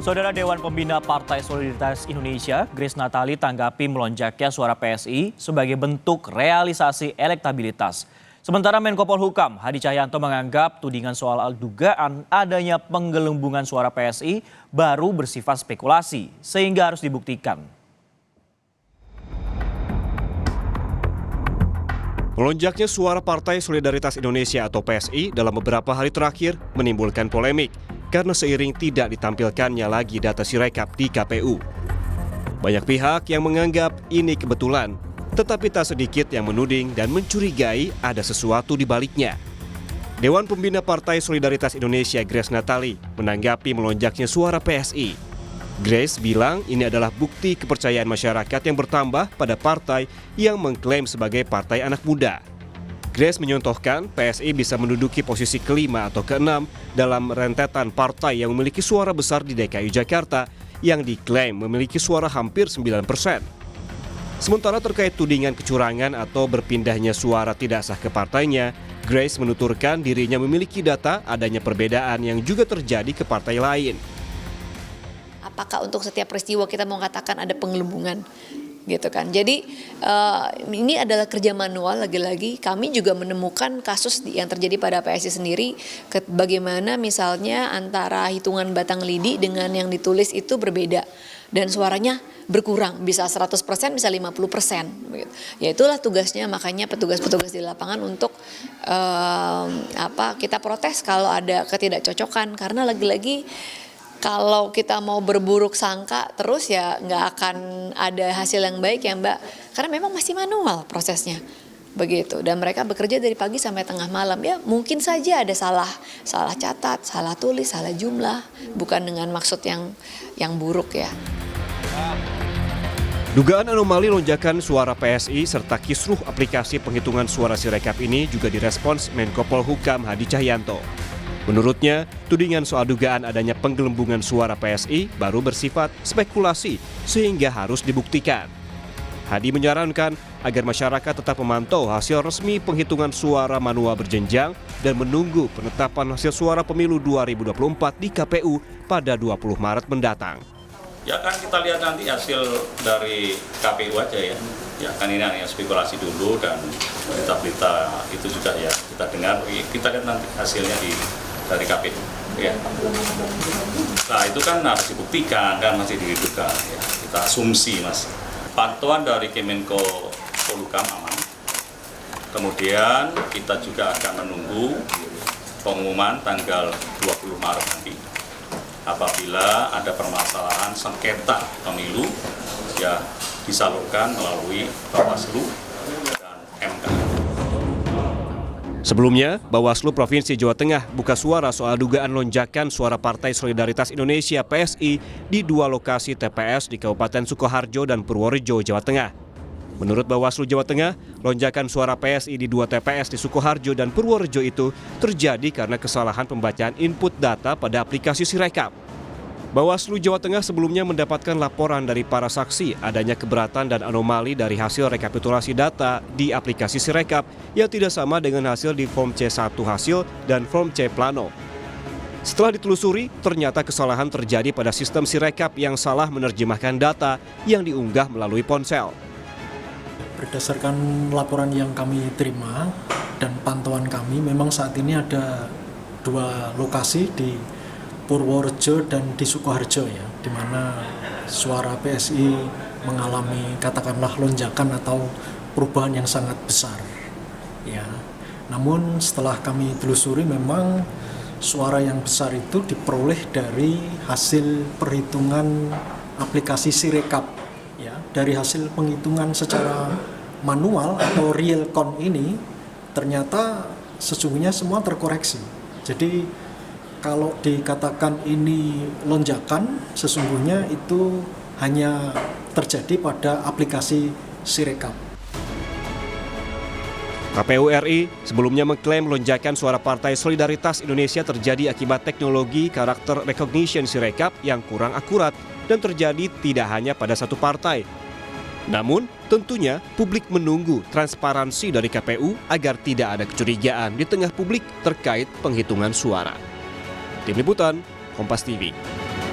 Saudara Dewan Pembina Partai Solidaritas Indonesia, Grace Natali tanggapi melonjaknya suara PSI sebagai bentuk realisasi elektabilitas. Sementara Menko Polhukam Hadi Cahyanto menganggap tudingan soal dugaan adanya penggelembungan suara PSI baru bersifat spekulasi, sehingga harus dibuktikan. Melonjaknya suara Partai Solidaritas Indonesia atau PSI dalam beberapa hari terakhir menimbulkan polemik karena seiring tidak ditampilkannya lagi data Sirekap di KPU. Banyak pihak yang menganggap ini kebetulan, tetapi tak sedikit yang menuding dan mencurigai ada sesuatu di baliknya. Dewan Pembina Partai Solidaritas Indonesia Grace Natali menanggapi melonjaknya suara PSI. Grace bilang ini adalah bukti kepercayaan masyarakat yang bertambah pada partai yang mengklaim sebagai partai anak muda. Grace menyontohkan PSI bisa menduduki posisi kelima atau keenam dalam rentetan partai yang memiliki suara besar di DKI Jakarta yang diklaim memiliki suara hampir 9%. Sementara terkait tudingan kecurangan atau berpindahnya suara tidak sah ke partainya, Grace menuturkan dirinya memiliki data adanya perbedaan yang juga terjadi ke partai lain. Apakah untuk setiap peristiwa kita mau katakan ada penggelembungan? Gitu kan. Jadi ini adalah kerja manual, lagi-lagi kami juga menemukan kasus yang terjadi pada PSI sendiri, bagaimana misalnya antara hitungan batang lidi dengan yang ditulis itu berbeda dan suaranya berkurang, bisa 100% bisa 50%. Ya itulah tugasnya, makanya petugas-petugas di lapangan untuk kita protes kalau ada ketidakcocokan, karena lagi-lagi kalau kita mau berburuk sangka terus ya nggak akan ada hasil yang baik ya Mbak. Karena memang masih manual prosesnya. Begitu. Dan mereka bekerja dari pagi sampai tengah malam. Ya mungkin saja ada salah catat, salah tulis, salah jumlah. Bukan dengan maksud yang buruk ya. Dugaan anomali lonjakan suara PSI serta kisruh aplikasi penghitungan suara Sirekap ini juga direspons Menko Polhukam Hadi Cahyanto. Menurutnya, tudingan soal dugaan adanya penggelembungan suara PSI baru bersifat spekulasi sehingga harus dibuktikan. Hadi menyarankan agar masyarakat tetap memantau hasil resmi penghitungan suara manual berjenjang dan menunggu penetapan hasil suara pemilu 2024 di KPU pada 20 Maret mendatang. Ya kan kita lihat nanti hasil dari KPU aja ya. Ya kan ini hanya spekulasi dulu dan berita-berita itu juga ya kita dengar. Kita lihat nanti hasilnya dari KPU. Ya. Nah itu kan harus dibuktikan, kan masih diduga. Ya. Kita asumsi mas. Pantauan dari Kemenko Polhukam aman. Kemudian kita juga akan menunggu pengumuman tanggal 20 Maret nanti. Apabila ada permasalahan sengketa pemilu, ya disalurkan melalui Bawaslu dan MK. Sebelumnya, Bawaslu Provinsi Jawa Tengah buka suara soal dugaan lonjakan suara Partai Solidaritas Indonesia PSI di dua lokasi TPS di Kabupaten Sukoharjo dan Purworejo, Jawa Tengah. Menurut Bawaslu Jawa Tengah, lonjakan suara PSI di dua TPS di Sukoharjo dan Purworejo itu terjadi karena kesalahan pembacaan input data pada aplikasi Sirekap. Bawaslu Jawa Tengah sebelumnya mendapatkan laporan dari para saksi adanya keberatan dan anomali dari hasil rekapitulasi data di aplikasi Sirekap yang tidak sama dengan hasil di form C1 hasil dan form C plano. Setelah ditelusuri, ternyata kesalahan terjadi pada sistem Sirekap yang salah menerjemahkan data yang diunggah melalui ponsel. Berdasarkan laporan yang kami terima dan pantauan kami, memang saat ini ada dua lokasi di Purworejo dan di Sukoharjo ya, di mana suara PSI mengalami katakanlah lonjakan atau perubahan yang sangat besar. Ya. Namun setelah kami telusuri memang suara yang besar itu diperoleh dari hasil perhitungan aplikasi Sirekap. Ya, dari hasil penghitungan secara manual atau real count ini ternyata sesungguhnya semua terkoreksi. Jadi kalau dikatakan ini lonjakan, sesungguhnya itu hanya terjadi pada aplikasi Sirekap. KPU RI sebelumnya mengklaim lonjakan suara Partai Solidaritas Indonesia terjadi akibat teknologi karakter recognition Sirekap yang kurang akurat dan terjadi tidak hanya pada satu partai. Namun, tentunya publik menunggu transparansi dari KPU agar tidak ada kecurigaan di tengah publik terkait penghitungan suara. Tim Liputan, Kompas TV.